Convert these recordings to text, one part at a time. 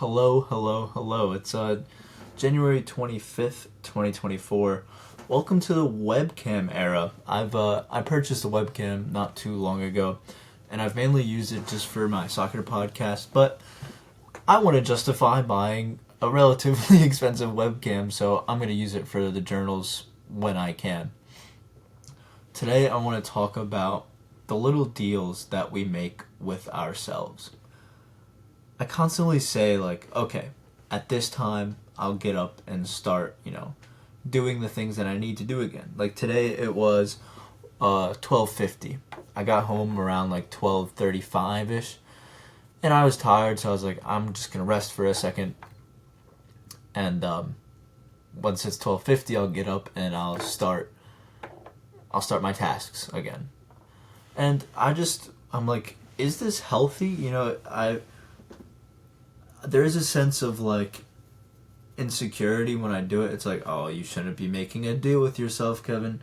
Hello. It's January 25th, 2024. Welcome to the webcam era. I purchased a webcam not too long ago, and I've mainly used it just for my soccer podcast, but I want to justify buying a relatively expensive webcam, so I'm going to use it for the journals when I can. Today I want to talk about the little deals that we make with ourselves. I constantly say, like, okay, at this time I'll get up and start, doing the things that I need to do again. Like today it was 12:50. I got home around like 12:35ish, and I was tired, so I was like, I'm just gonna rest for a second. And once it's 12:50, I'll get up and I'll start my tasks again. And I'm like, is this healthy? There is a sense of like insecurity when I do it. It's like, oh, you shouldn't be making a deal with yourself, Kevin.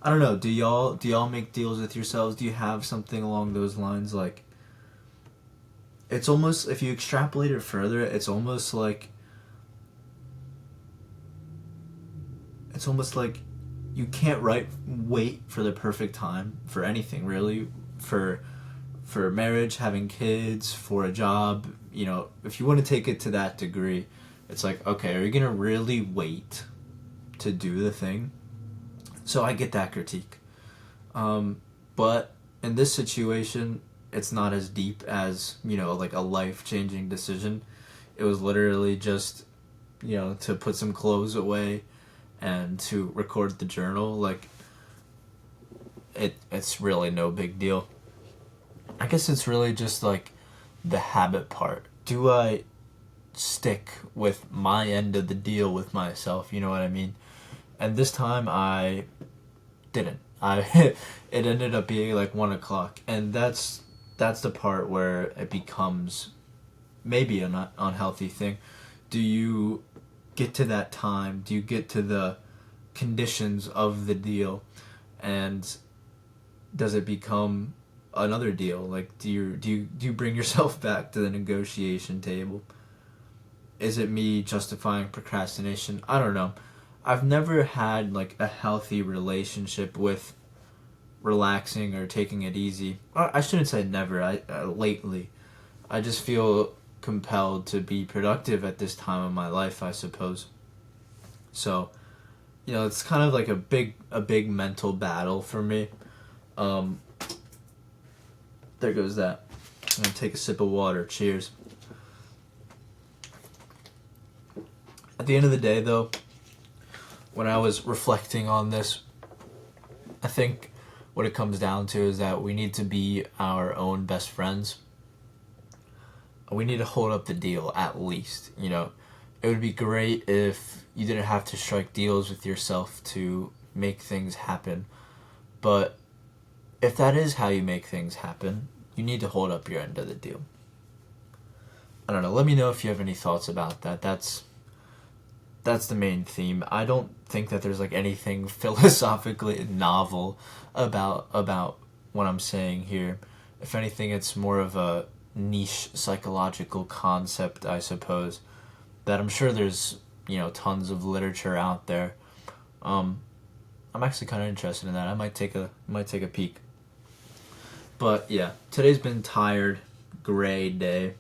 I don't know. Do y'all make deals with yourselves? Do you have something along those lines? Like, it's almost, if you extrapolate it further, it's almost like you can't wait for the perfect time for anything, really. For marriage, having kids, for a job, if you want to take it to that degree, it's like, okay, are you going to really wait to do the thing? So I get that critique. But in this situation, it's not as deep as, like a life-changing decision. It was literally just, to put some clothes away and to record the journal. Like, it's really no big deal. I guess it's really just like the habit part. Do I stick with my end of the deal with myself? You know what I mean? And this time I didn't. It ended up being like 1:00, and that's the part where it becomes maybe an unhealthy thing. Do you get to that time? Do you get to the conditions of the deal, and does it become another deal? Like, do you bring yourself back to the negotiation table? Is it me justifying procrastination? I don't know. I've never had like a healthy relationship with relaxing or taking it easy. I shouldn't say never. Lately, I just feel compelled to be productive at this time of my life, I suppose. So, it's kind of like a big mental battle for me. There goes that. I'm gonna take a sip of water. Cheers. At the end of the day, though, when I was reflecting on this, I think what it comes down to is that we need to be our own best friends. We need to hold up the deal, at least. It would be great if you didn't have to strike deals with yourself to make things happen. But if that is how you make things happen, you need to hold up your end of the deal. I don't know. Let me know if you have any thoughts about that. That's the main theme. I don't think that there's like anything philosophically novel about what I'm saying here. If anything, it's more of a niche psychological concept, I suppose, that I'm sure there's, tons of literature out there. I'm actually kind of interested in that. I might take a peek. But yeah, today's been tired, gray day.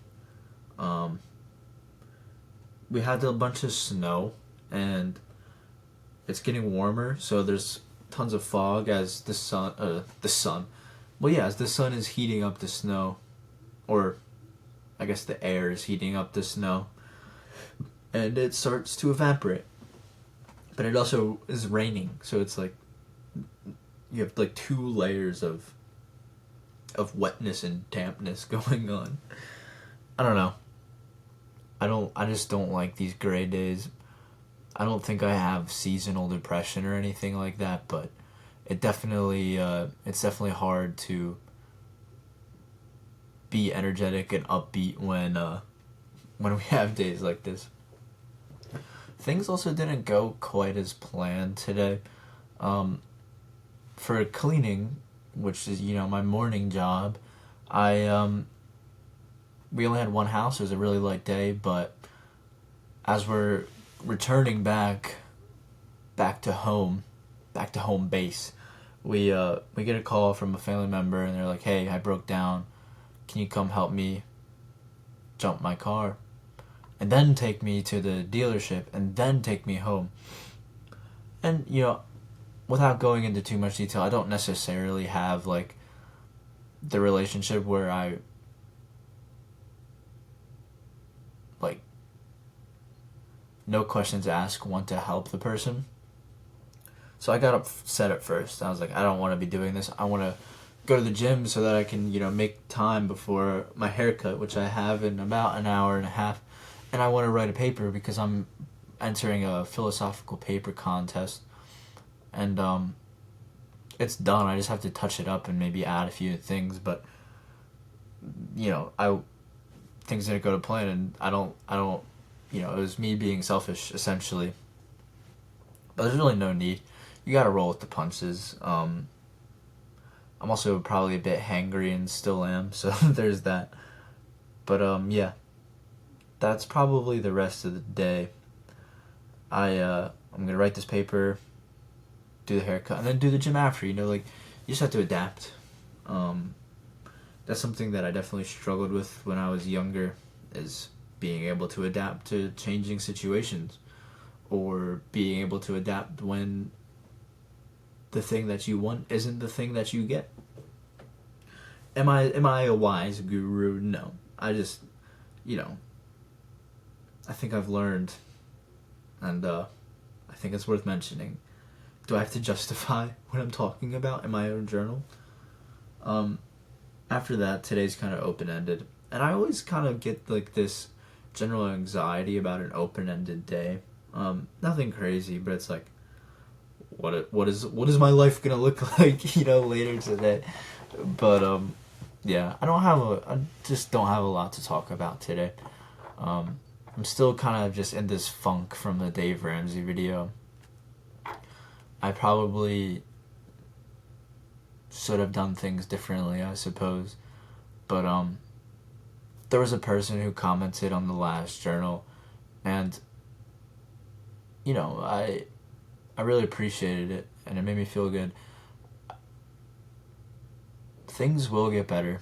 We had a bunch of snow, and it's getting warmer, so there's tons of fog as the sun, as the sun is heating up the snow, or I guess the air is heating up the snow, and it starts to evaporate. But it also is raining, so it's like you have like two layers of wetness and dampness going on. I don't know. I just don't like these gray days. I don't think I have seasonal depression or anything like that, but it's definitely hard to be energetic and upbeat when we have days like this. Things also didn't go quite as planned today. For cleaning, which is my morning job, I we only had one house. It was a really light day, but as we're returning back to home, back to home base, we get a call from a family member, and they're like, "Hey, I broke down. Can you come help me jump my car, and then take me to the dealership, and then take me home?" And without going into too much detail, I don't necessarily have like the relationship where I like no questions asked want to help the person. So I got upset at first. I was like, I don't want to be doing this. I want to go to the gym so that I can, make time before my haircut, which I have in about an hour and a half. And I want to write a paper because I'm entering a philosophical paper contest. And it's done. I just have to touch it up and maybe add a few things. But, things didn't go to plan, and I don't, it was me being selfish, essentially. But there's really no need. You gotta roll with the punches. I'm also probably a bit hangry and still am, so there's that. But yeah, that's probably the rest of the day. I'm gonna write this paper, do the haircut, and then do the gym after. You just have to adapt. That's something that I definitely struggled with when I was younger, is being able to adapt to changing situations, or being able to adapt when the thing that you want isn't the thing that you get. Am I a wise guru? No. I just, I think I've learned, and I think it's worth mentioning. Do I have to justify what I'm talking about in my own journal? After that, today's kind of open-ended. And I always kind of get like this general anxiety about an open-ended day. Nothing crazy, but it's like, what is my life gonna look like, later today? But yeah, I just don't have a lot to talk about today. I'm still kind of just in this funk from the Dave Ramsey video. I probably should have done things differently, I suppose. But there was a person who commented on the last journal, and I really appreciated it, and it made me feel good. Things will get better.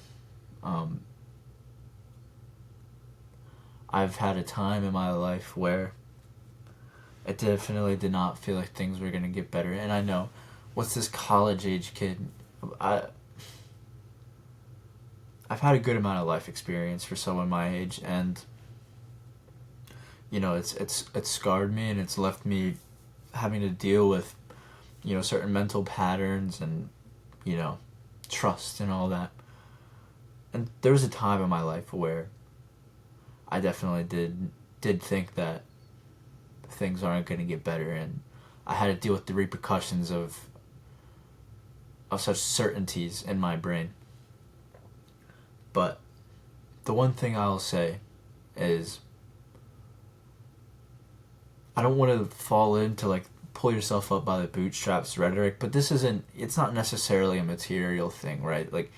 I've had a time in my life where it definitely did not feel like things were going to get better. And I know, what's this college-age kid? I've had a good amount of life experience for someone my age, and it's scarred me, and it's left me having to deal with certain mental patterns and trust and all that. And there was a time in my life where I definitely did think that things aren't going to get better, and I had to deal with the repercussions of such certainties in my brain. But the one thing I'll say is, I don't want to fall into like pull yourself up by the bootstraps rhetoric, but it's not necessarily a material thing, right? Like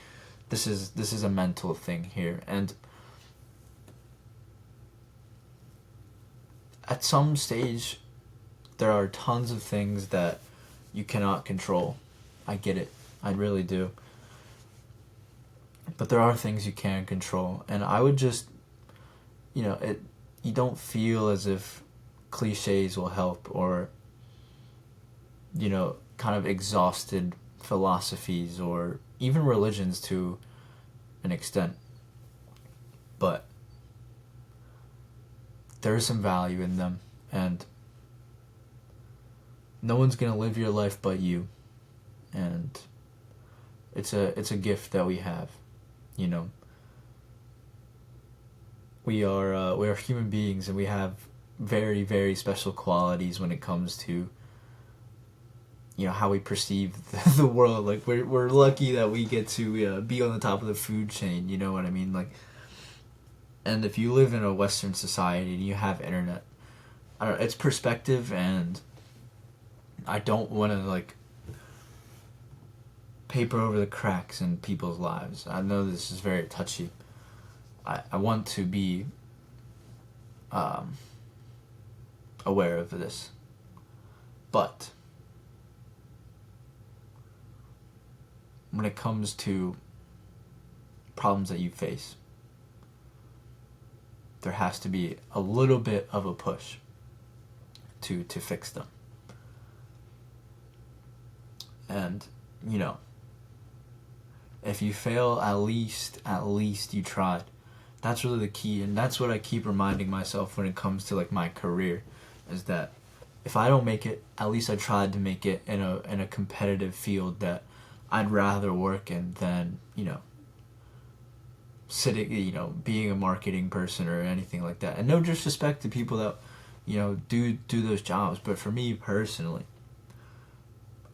this is a mental thing here, and at some stage there are tons of things that you cannot control. I get it. I really do. But there are things you can control, and I would just you don't feel as if cliches will help, or kind of exhausted philosophies, or even religions to an extent. But there is some value in them, and no one's gonna live your life but you, and it's a gift that we have. We are human beings, and we have very, very special qualities when it comes to how we perceive the world. Like we're lucky that we get to be on the top of the food chain. You know what I mean? Like, and if you live in a Western society and you have internet, I don't know, it's perspective, and I don't want to like paper over the cracks in people's lives. I know this is very touchy, I want to be aware of this. But when it comes to problems that you face, there has to be a little bit of a push to fix them. And, you know, if you fail, at least you tried. That's really the key, and that's what I keep reminding myself when it comes to like my career, is that if I don't make it, at least I tried to make it in a competitive field that I'd rather work in than, you know, sitting, you know, being a marketing person or anything like that. And no disrespect to people that, you know, do those jobs, but for me personally,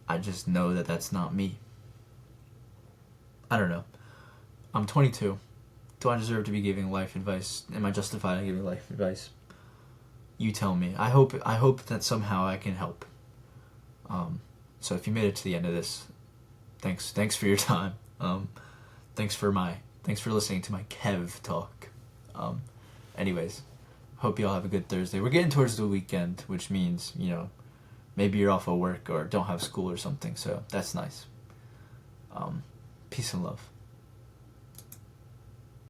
I just know that that's not me. I don't know. I'm 22. Do I deserve to be giving life advice? Am I justified in giving life advice? You tell me. I hope that somehow I can help. So if you made it to the end of this, thanks for your time. Thanks for listening to my Kev talk. Anyways, hope you all have a good Thursday. We're getting towards the weekend, which means, you know, maybe you're off of work or don't have school or something. So that's nice. Peace and love.